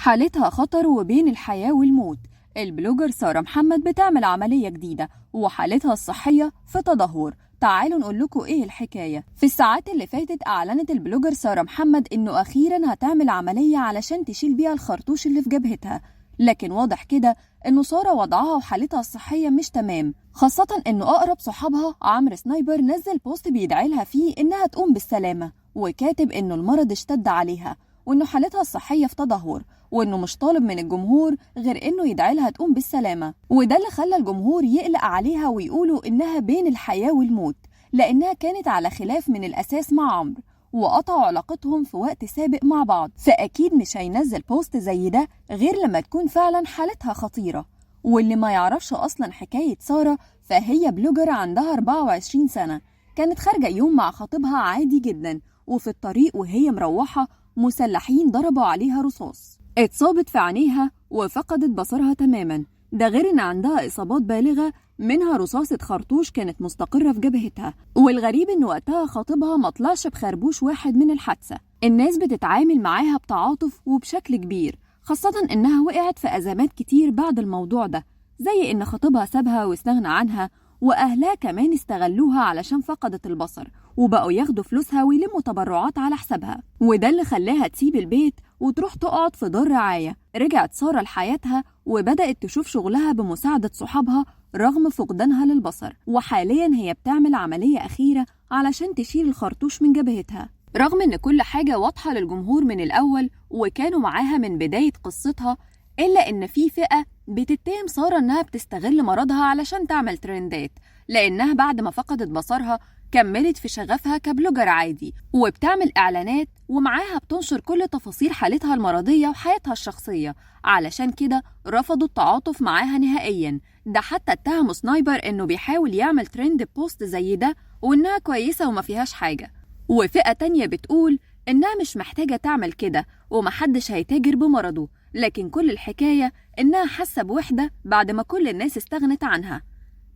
حالتها خطر وبين الحياة والموت. البلوجر سارة محمد بتعمل عملية جديدة وحالتها الصحية في تدهور. تعالوا نقول لكم ايه الحكاية. في الساعات اللي فاتت اعلنت البلوجر سارة محمد انه اخيرا هتعمل عملية علشان تشيل بيها الخرطوش اللي في جبهتها، لكن واضح كده انه سارة وضعها وحالتها الصحية مش تمام، خاصة انه اقرب صحابها عمرو سنايبر نزل بوست بيدعي لها فيه انها تقوم بالسلامة، وكاتب انه المرض اشتد عليها وانه حالتها الصحية في تدهور، وانه مش طالب من الجمهور غير انه يدعي لها تقوم بالسلامة. وده اللي خلى الجمهور يقلق عليها ويقولوا انها بين الحياة والموت، لانها كانت على خلاف من الاساس مع عمرو وقطعوا علاقتهم في وقت سابق مع بعض، فاكيد مش هينزل بوست زي ده غير لما تكون فعلا حالتها خطيرة. واللي ما يعرفش اصلا حكاية سارة، فهي بلوجر عندها 24 سنة، كانت خارجة يوم مع خطيبها عادي جدا، وفي الطريق وهي مروحة مسلحين ضربوا عليها رصاص، اتصابت في عينيها وفقدت بصرها تماما. ده غير ان عندها اصابات بالغة، منها رصاصة خرطوش كانت مستقرة في جبهتها. والغريب ان وقتها خطيبها ما طلعش بخربوش واحد من الحادثة. الناس بتتعامل معاها بتعاطف وبشكل كبير، خاصة انها وقعت في ازمات كتير بعد الموضوع ده، زي ان خطيبها سابها واستغنى عنها، واهلها كمان استغلوها علشان فقدت البصر وبقوا ياخدوا فلوسها ويلموا تبرعات على حسابها، وده اللي خلاها تسيب البيت وتروح تقعد في دار رعاية. رجعت سارة لحياتها وبدأت تشوف شغلها بمساعدة صحابها رغم فقدانها للبصر، وحاليا هي بتعمل عملية أخيرة علشان تشيل الخرطوش من جبهتها. رغم ان كل حاجة واضحة للجمهور من الأول وكانوا معاها من بداية قصتها، إلا إن في فئة بتتهم سارة إنها بتستغل مرضها علشان تعمل ترندات، لأنها بعد ما فقدت بصرها كملت في شغفها كبلوجر عادي وبتعمل إعلانات ومعاها بتنشر كل تفاصيل حالتها المرضية وحياتها الشخصية، علشان كده رفضوا التعاطف معاها نهائيا. ده حتى اتهموا سنايبر إنه بيحاول يعمل ترند بوست زي ده وإنها كويسة وما فيهاش حاجة. وفئة تانية بتقول إنها مش محتاجة تعمل كده ومحدش هيتاجر بمرضه، لكن كل الحكاية إنها حاسة بوحدة بعد ما كل الناس استغنت عنها.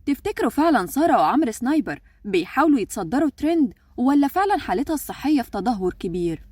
تفتكروا فعلا سارة وعمرو سنايبر بيحاولوا يتصدروا ترند، ولا فعلا حالتها الصحية في تدهور كبير؟